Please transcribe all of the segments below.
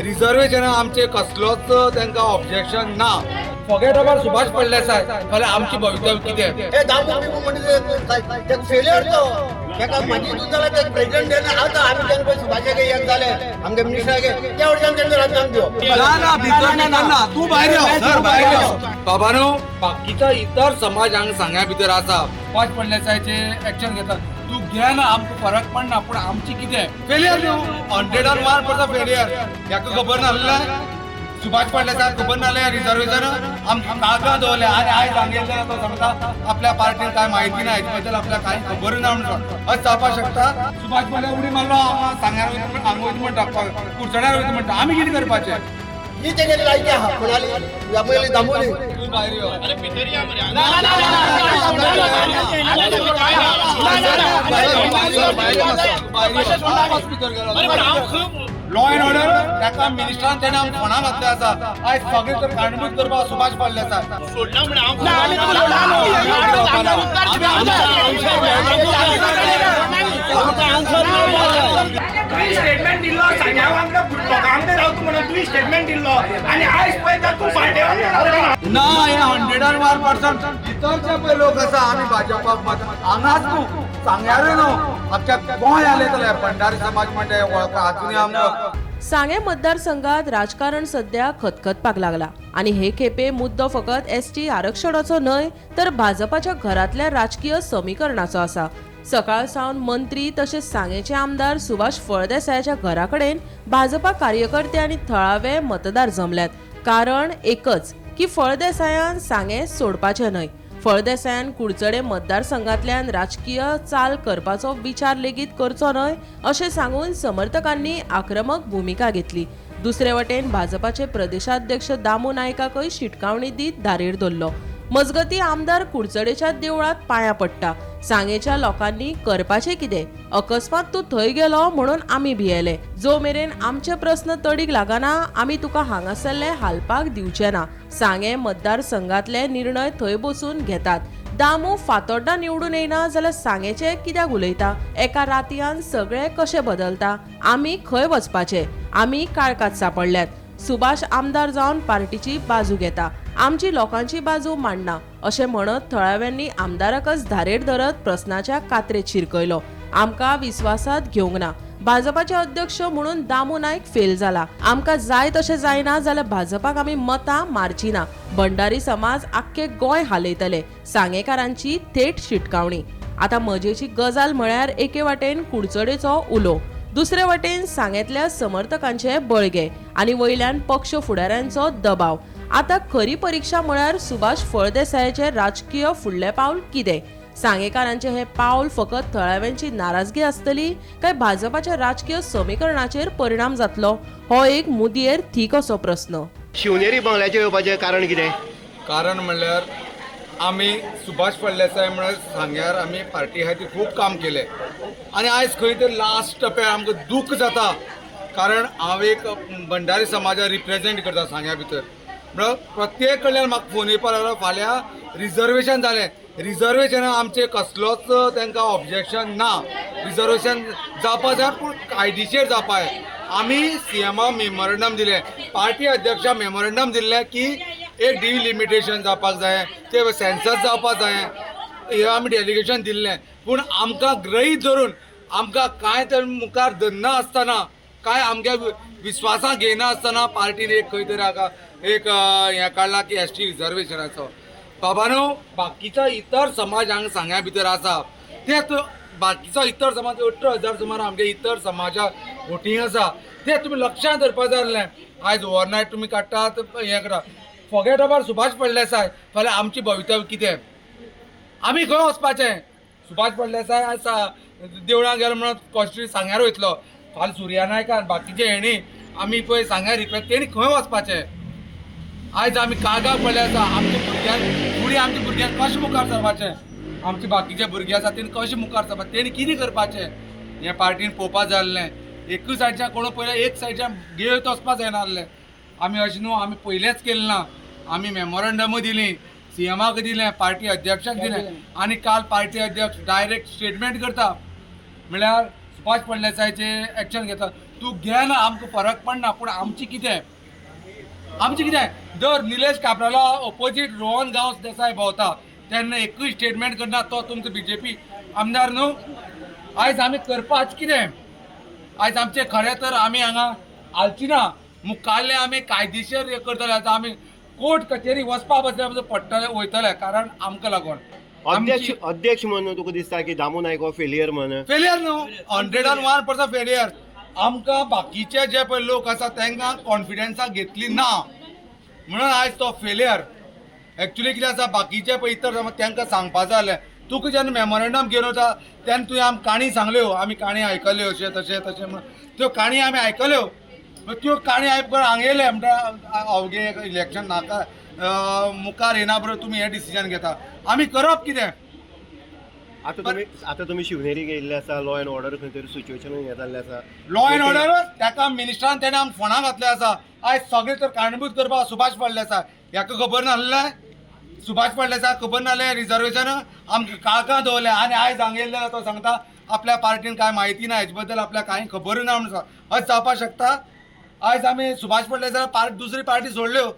Reservation आमचे कसलोच तांकां ऑब्जेक्शन ना. फॉरगेट अबाउट सुभाष फळदेसाय फाल्यां आमची भवितव्य कितें. हे दामू बिमू म्हणजे ते फेलियर तो ताका माजी तूं जाल्यार ते प्रेसिडेंट देना आता आमी तांकां सुभाषाक एक जाले आमगे मिनिस्टराक त्या वरच्यान तांकां राजकारण दियो ना भितर ना तूं भायर यो सर भायर यो. बाबानो बाकीच्या इतर समाज हांगा सांग्या भितर आसा सुभाष फळदेसायचे एक्शन घेता तूं घे ना आमकां फरक पडना पूण आमची कितें फेलियर न्हू 101% फेलियर. हाका खबर नासलें सुभाष फळदेसाय खबर नासलें रिझर्वेशन आमकां कागाळ दवरलें आनी आयज सांगितलें तो सांगता आपल्या पार्टीन कांय म्हायती ना हेचे बद्दल आपल्याक कांय खबर ना म्हणून अशें जावपाक शकता. सुभाष फळदेसाय उडी मारलो सांग्यार वयता हांगा वयता म्हणटा कुडचड्यार वयता म्हणटा आमी कितें करपाचें. ही तेगे लायकी आहा कोणाली यापयली दामोली तूं भायर यो. लॉ अँड ऑर्डर ताका मिनिस्टरान तेणे आमकां फोंडा घातले आसा आयज सगळे तर कारणीभूत करपाक सुभाष फळदेसाय सोडला तुम्ही स्टेटमेंट दिलो सांग्याव आमकां लोकांकडे रावता म्हणून तुम्ही स्टेटमेंट दिलो आणि आयज पळयता तूं फाटेवर ना हे 101% इतरचे पळय लोक आसा आमी भाजपाक हांगाच न्हू सांग्यारूय न्हू आमच्या गोंय आले भंडारी समाज म्हणजे वळखा अजुनूय आमकां. सांगे मतदारसंघात राजकारण सध्या खतखतपाक लागला आणि हे खेपे मुद्दो फकत एसटी आरक्षणाचो न्हय तर भाजपाच्या घरातल्या राजकीय समीकरणाचो आसा. सकाळ सावन मंत्री तसेच सांगेचे आमदार सुभाष फळदेसायाच्या घराकडेन भाजपा कार्यकर्ते आणि थळावे मतदार जमल्यात. कारण एकच की फळदेसायान सांगे सोडपाचे न्हय. फळदेसायान कुडचडे मतदारसंघातल्यान राजकीय चाल करपाचो विचार लेगीत करचो न्हय अशें सांगून समर्थकांनी आक्रमक भूमिका घेतली. दुसरे वटेन भाजपाचे प्रदेशाध्यक्ष दामू नायकाकय शिटकावणी दीत धारेर धरलो. मजगती आमदार कुडचडेच्या देवळात पांया पडटा. सांगेच्या लोकांनी करपाचे कितें अकस्मात तूं थंय गेलो म्हणून आमी भियेले. जो मेरेन आमचे प्रस्न तडीक लागना आमी तुका हांगासरले हालपाक दिवचे ना. सांगे मतदारसंघातले निर्णय थंय बसून घेतात. दामू फातोड्डा निवडून येना जाल्यार सांगेचे कित्याक उलयता. एका रातयान सगळे कशे बदलता. आमी खंय वचपाचे. आमी काळखात सांपडल्यात. सुभाष आमदार जावन पार्टीची बाजू घेता. आमची लोकांची बाजू मांडना अशें म्हणत थळाव्यांनी आमदाराकच धारेर धरत प्रस्नाच्या कात्रेत शिरकयलो. आमकां विश्वासात घेवंक ना. भाजपाचे अध्यक्ष म्हणून दामू नायक फेल जाला. आमकां जाय तशें जायना जाल्यार भाजपाक आमी मतां मारची ना. भंडारी समाज आख्खे गोंय हालयतले. सांगेकारांची थेट शिटकावणी. आतां मजेची गजाल म्हळ्यार एके वाटेन कुडचडेचो उलो दुसरे वटेन सांगेतल्या समर्थकांचे बळगे आणि वयल्यान पक्ष फुडाऱ्यांचो दबाव. आता खरी परीक्षा म्हळ्यार सुभाष फळदेसायाचे राजकीय फुडले पावल कितें. सांगेकारांचे हे पावल फकत थळाव्यांची नाराजगी आसतली काय भाजपाच्या राजकीय समीकरणाचेर परिणाम जातलो हो एक मुदयेर थीक असो प्रस्न. शिवनेरी बंगल्याचेर येवपाचें कारण कितें. कारण म्हणल्यार आमी सुभाष फळदेसाय म्हणल्यार सांग्यार आमी पार्टी खातीर खूब काम केलें आनी आयज खंय तरी लास्ट टप्प्यार आमकां दूख जाता. कारण हांव एक भंडारी समाजाक रिप्रेझेंट करता सांग्या भितर. म्हणल्यार प्रत्येक कडल्यान म्हाका फोन येवपाक लागलो फाल्यां रिझर्वेशन जालें. रिझर्वेशन आमचे कसलोच तांकां ऑब्जेक्शन ना. रिझर्वेशन जावपा जाय पूण कायदेशीर जावपा जाय. आमी सीएमा मेमोरंडम दिलें पार्टी अध्यक्षा मेमोरंडम दिल्लें की एक डिलिमिटेशन जावपाक जाय ते सेन्सस जावपाक जाय हे आमी डेलिगेशन दिल्लें. पूण आमकां गृहीत धरून आमकां कांय तर मुखार धरना आसतना कांय आमच्या विस्वासाक घेयना आसतना पार्टीन एक खंय तरी हाका एक हें काडला की एसटी रिझर्वेशनाचो. बाबानो बाकीच्या इतर समाज हांगा सांग्या भितर आसा ते बाकीचो इतर समाज 18,000 सुमार आमगे इतर समाजा वोटींग आसा ते तुमी लक्षांत धरपाक जाय आसलें. आयज ओवरनायट तुमी काडटात हें करा. फॉरगेट अबाउट सुभाष फळदेसाय फाल्यां आमची भवितव्य कितें. आमी खंय वचपाचें. सुभाष फळदेसाय आसा देवळां गेलो म्हणून कॉन्स्टिट्युशन सांग्यार वयतलो. फाल्यां सुर्या नायकान बाकीचे हेणी आमी पळय सांग्यार रिप्रेझेंट तेणी खंय वचपाचें. आयज आमी काळगाक पडले आसा. आमच्या भुरग्यांक फुडें आमच्या भुरग्यांक कशें मुखार सरपाचें. आमचे बाकीचे भुरगे आसा तेणी कशें मुखार सरपाचें तेणी कितें करपाचें हें पार्टीन पळोवपा जाय आसलें. एकूय सायडीच्यान कोण पयलें एक सायडीच्यान घेयत वचपा जायना आसलें. आमी अशें न्हू आमी पयलेंच केलें ना. आमी मेमोरंडम दिलीं सीएमाक दिलें पार्टी अध्यक्षाक दिलें आनी काल पार्टी अध्यक्ष डायरेक्ट स्टेटमेंट करता. म्हळ्यार सुभाष फळदेसायचे एक्शन घेता तूं घेना आमकां फरक पडना पूण आमची कितें जर निलेश काब्राला ऑपोजीट रोहन गांवस देसाय भोंवता तेन्ना एकूय स्टेटमेंट करना तो तुमचो बीजेपी आमदार न्हू आयज आमी करपाच कितें आयज आमचें खरें तर आमी हांगा हालची ना मुखाल्लें आमी कायदेशीर हें करतले आतां आमी कोर्ट कचेरी वचपा बसले पडटले वयतले कारण आमकां लागून अध्यक्ष म्हणून तुका दिसता की दामू नायक हो फेलियर म्हणून फेलियर न्हू 101% फेलियर आमकां बाकीचे जे पळय लोक आसा तांकां कॉन्फिडन्साक घेतली ना म्हणून आयज तो फेलियर एक्चुली कितें आसा बाकीचे पळय इतर तांकां सांगपा जाय जाल्यार तुका जेन्ना मेमोरेंडम घेवन वता तेन्ना तुवें आमी काणी सांगल्यो आमी काणी आयकल्यो अशें तशें म्हणून त्यो काणी आमी आयकल्यो त्यो काणी आयकून हांगा येयले म्हणटा अवघे इलेक्शन नाका मुखार येना बरोबर तुमी हें डिसिजन घेता आमी करप कितें आता तुम्ही शिवनेरी गेल्ले आसा लॉ अँड ऑर्डर खंय तरी सिच्युएशन हें जाल्लें आसा लॉ अँड ऑर्डर ताका मिनिस्टरान तेणें आमकां फोंडां घातले आसा आयज सगळे तर कारणीभूत करपाक सुभाष फळदेसाय हाका खबर नासलें सुभाष फळदेसाय खबर नासलें रिजर्वेशन आमकां काळखां दवरलें आनी आयज हांगा येयल्ले तो सांगता आपल्या पार्टीन कांय म्हायती ना हेजे बद्दल आपल्याक कांय खबर ना म्हणून अशें जावपाक शकता आयज आमी सुभाष फळदेसाय दुसरी पार्टी सोडल्यो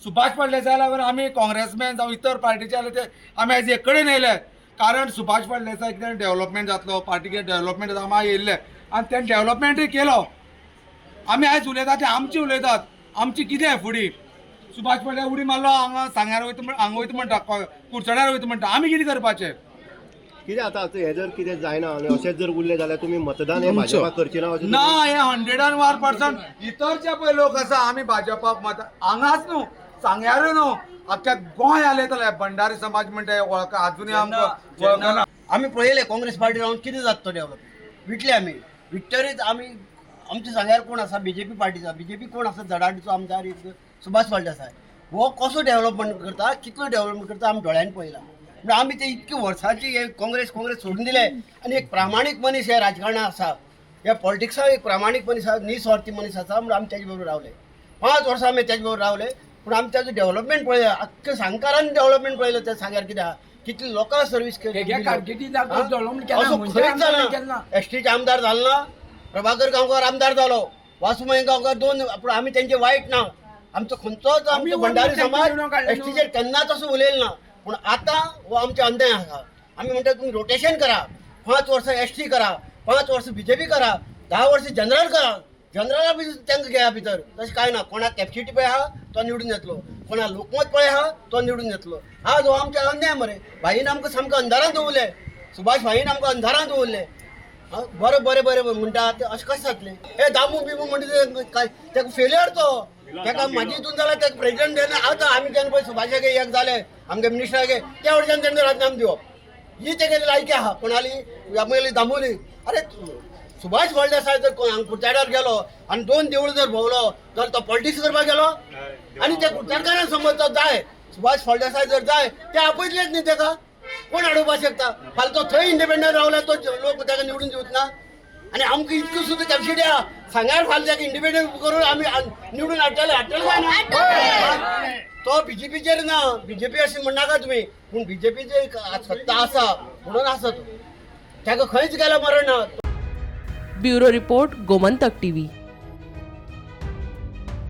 सुभाष फळदेसाय लागून आमी काँग्रेसमॅन जावं इतर पार्टीचे जाल्यार ते आमी आयज एक कडेन येयले कारण सुभाष फळदेसाय कितें डेव्हलपमेंट जातलो पार्टीचे डेव्हलपमेंट जाता आमी येयल्ले आनी तें डेव्हलपमेंटूय केलो आमी आयज उलयतात ते आमची उलयतात आमची कितें फुडें सुभाष फळदेसाय उडी मारलो हांगा सांग्यार वयता हांगा वयता म्हणटा कुडचड्यार वयता म्हणटा आमी कितें करपाचें कितें आतां हे जर कितें जायना आनी अशेंच जर उरलें जाल्यार तुमी मतदान हे भाजपाक करचे ना अशें ना हे 101% इतर जे पळय लोक आसा आमी भाजपाक मत हांगाच न्हू सांग्यारूय न्हू अख्ख्या गोंय आलयतले भंडारी समाज म्हणटा वळख अजुनूय आमकां वळखना आम्ही पळयले काँग्रेस पार्टी रावन कितें जाता तो डेव्हलप विटले आमी विक्टरीत आमी आमचे सांग्यार कोण आसा बीजेपी पार्टीचा बीजेपी कोण आसा झडाडीचो आमदार एक सुभाष फळदेसाय हो कसो डेव्हलपमेंट करता कितलो डेव्हलपमेंट करता आमी दोळ्यान पळयला म्हणजे आमी ते इतकी वर्सांची हे काँग्रेस सोडून दिले आनी एक प्रामाणीक मनीस हे राजकारणात आसा ह्या पॉलिटिक्साक एक प्रामाणीक मनीस आसा निस्वार्थी मनीस आसा म्हणून आमी तेजे बरोबर रावले 5 वर्सां आमी तेजे बरोबर रावले पूण आमी तेजो डेव्हलपमेंट पळयला अख्ख्या सांगकारान डेव्हलपमेंट पळयलं त्या सांग्यार कितें आहा कितली लोकां सर्वीस केली एसटीचे आमदार जालो ना प्रभाकर गांवकार आमदार जालो वासुमय गांवकार 2 पूण आमी तेंचे वायट ना आमचो खंयचोच आमचो भंडारी समाज एसटीचेर केन्नाच असो उलयलो ना पूण आतां हो आमचे अंधय आसा आमी म्हणटा तुमी रोटेशन करा 5 वर्सां एसटी करा 5 वर्सां बीजेपी करा 10 वर्सां जनरल करा जनरला बी तांकां घेया भितर तशें कांय ना कोणाक कॅपसिटी पळय आहा तो निवडून येतलो कोणाक लोकमत पळय आहा तो निवडून येतलो हा जो आमच्या अन्याय मरे भाईन आमकां सामको अंधारान दवरले सुभाष भाईन आमकां अंधारान दवरले बरें बरें बरें म्हणटा ते अशें कशें जातलें हे दामू बिमू म्हणटा काय ताका फेलियर तो ताका म्हाजी हितून जाल्यार ताका प्रेसिडेंट देना आतां आमी जेन्ना पळय सुभाषाक एक जाले आमगे मिनिस्टराक त्या वटेच्यान तेणें राजीनामा दिवप ही तेगे लायकी आहा कोणाली आमगेली दामोली अरे सुभाष फळदेसाय जर कुडचड्यार गेलो आनी 2 देवळां जर भोंवलो जाल्यार तो पॉलिटिक्स करपाक गेलो आनी त्या कुडचडकारांक समज तो जाय सुभाष फळदेसाय जर जाय ते आपयतलेच न्ही ताका कोण हाडोवपाक शकता फाल्यां तो थंय इंडिपेंडंट रावल्यार तो लोक ताका निवडून दिवच ना आनी आमकां इतकी सुद्दां कॅपसिटी आहा सांग्यार फाल्यां ताका इंडिपेंडंट करून आमी निवडून हाडटले जाय ना तो बीजेपीचेर ना बीजेपी अशें म्हणनाका तुमी पूण बीजेपीचे सत्ता आसा म्हणून आसा तो ताका खंयच गेलो मरण ना ब्युरो रिपोर्ट गोमंतक टीव्ही